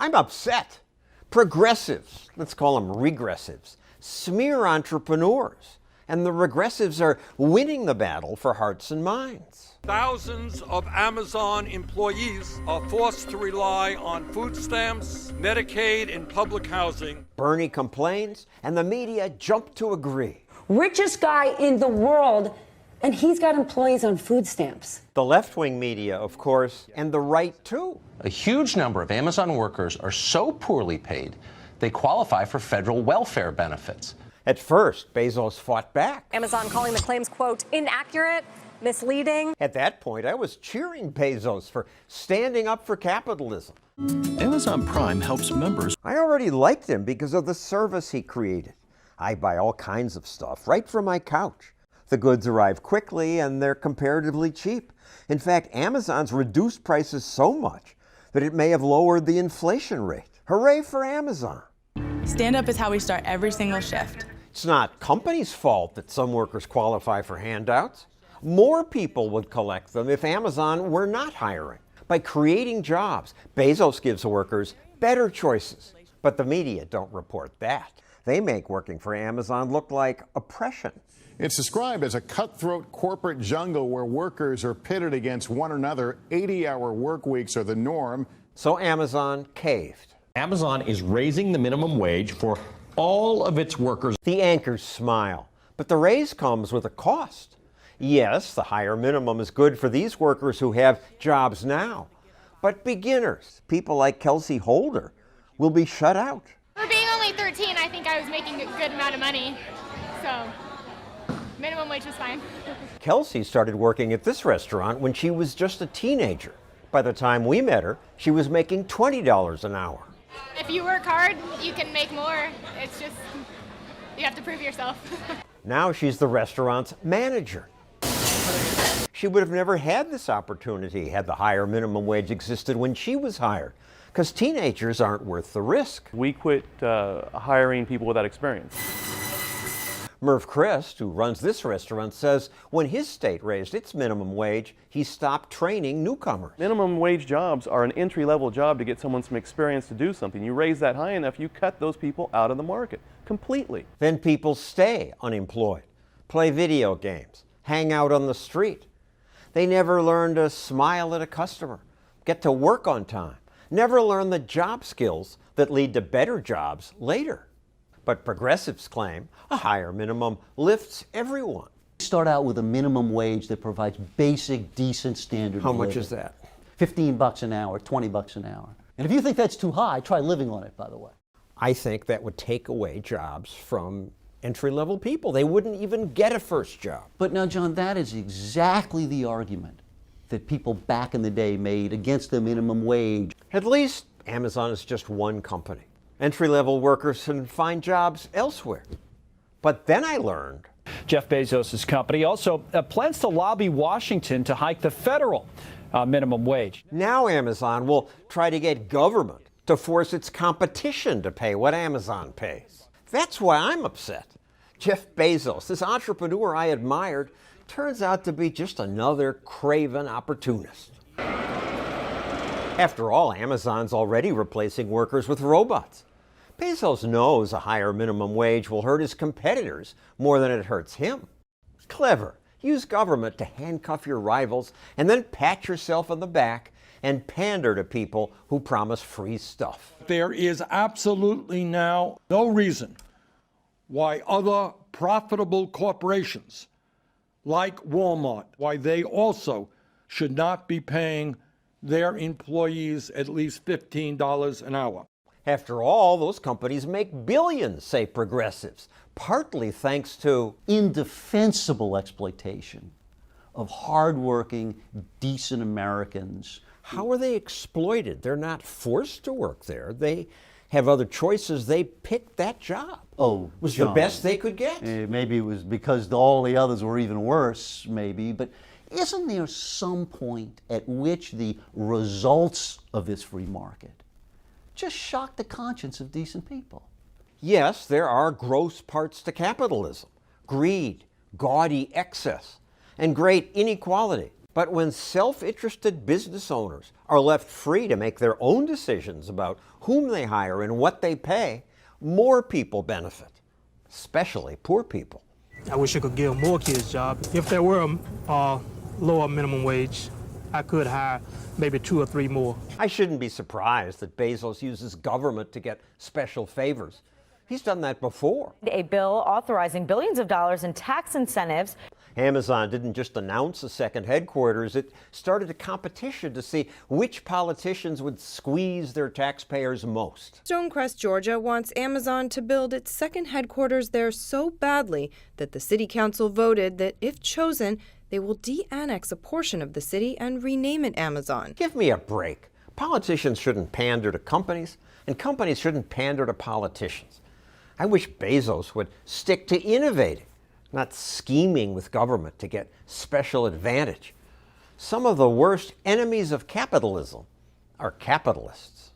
I'm upset. Progressives, let's call them regressives, smear entrepreneurs, and the regressives are winning the battle for hearts and minds. Thousands of Amazon employees are forced to rely on food stamps, Medicaid, and public housing. Bernie complains, and the media jump to agree. Richest guy in the world, and he's got employees on food stamps. The left-wing media, of course, and the right, too. A huge number of Amazon workers are so poorly paid, they qualify for federal welfare benefits. At first, Bezos fought back. Amazon calling the claims, quote, inaccurate, misleading. At that point, I was cheering Bezos for standing up for capitalism. Amazon Prime helps members. I already liked him because of the service he created. I buy all kinds of stuff right from my couch. The goods arrive quickly and they're comparatively cheap. In fact, Amazon's reduced prices so much that it may have lowered the inflation rate. Hooray for Amazon! Stand up is how we start every single shift. It's not companies' fault that some workers qualify for handouts. More people would collect them if Amazon were not hiring. By creating jobs, Bezos gives workers better choices. But the media don't report that. They make working for Amazon look like oppression. It's described as a cutthroat corporate jungle where workers are pitted against one another. 80-hour work weeks are the norm. So Amazon caved. Amazon is raising the minimum wage for all of its workers. The anchors smile, but the raise comes with a cost. Yes, the higher minimum is good for these workers who have jobs now. But beginners, people like Kelsey Holder, will be shut out. For being only 13, I think I was making a good amount of money. So minimum wage was fine. Kelsey started working at this restaurant when she was just a teenager. By the time we met her, she was making $20 an hour. If you work hard, you can make more. It's just, you have to prove yourself. Now she's the restaurant's manager. She would have never had this opportunity had the higher minimum wage existed when she was hired, because teenagers aren't worth the risk. We quit hiring people without experience. Merv Christ, who runs this restaurant, says when his state raised its minimum wage, he stopped training newcomers. Minimum wage jobs are an entry-level job to get someone some experience to do something. You raise that high enough, you cut those people out of the market completely. Then people stay unemployed, play video games, hang out on the street. They never learn to smile at a customer, get to work on time, never learn the job skills that lead to better jobs later. But progressives claim a higher minimum lifts everyone. Start out with a minimum wage that provides basic, decent standard How of much living. is that? $15 an hour, $20 an hour. And if you think that's too high, try living on it, by the way. I think that would take away jobs from entry-level people. They wouldn't even get a first job. But now, John, that is exactly the argument that people back in the day made against the minimum wage. At least Amazon is just one company. Entry-level workers can find jobs elsewhere. But then I learned. Jeff Bezos' company also plans to lobby Washington to hike the federal minimum wage. Now Amazon will try to get government to force its competition to pay what Amazon pays. That's why I'm upset. Jeff Bezos, this entrepreneur I admired, turns out to be just another craven opportunist. After all, Amazon's already replacing workers with robots. Bezos knows a higher minimum wage will hurt his competitors more than it hurts him. Clever. Use government to handcuff your rivals and then pat yourself on the back and pander to people who promise free stuff. There is absolutely now no reason why other profitable corporations like Walmart, why they also should not be paying their employees at least $15 an hour. After all, those companies make billions, say progressives, partly thanks to indefensible exploitation of hardworking, decent Americans. How are they exploited? They're not forced to work there. They have other choices. They picked that job. Oh, it was John, the best they could get. Maybe it was because all the others were even worse, maybe. But isn't there some point at which the results of this free market just shock the conscience of decent people? Yes, there are gross parts to capitalism. Greed, gaudy excess, and great inequality. But when self-interested business owners are left free to make their own decisions about whom they hire and what they pay, more people benefit, especially poor people. I wish I could give more kids jobs. If there were a lower minimum wage, I could hire maybe 2 or 3 more. I shouldn't be surprised that Bezos uses government to get special favors. He's done that before. A bill authorizing billions of dollars in tax incentives. Amazon didn't just announce a second headquarters, it started a competition to see which politicians would squeeze their taxpayers most. Stonecrest, Georgia wants Amazon to build its second headquarters there so badly that the city council voted that if chosen, they will de-annex a portion of the city and rename it Amazon. Give me a break. Politicians shouldn't pander to companies, and companies shouldn't pander to politicians. I wish Bezos would stick to innovating, not scheming with government to get special advantage. Some of the worst enemies of capitalism are capitalists.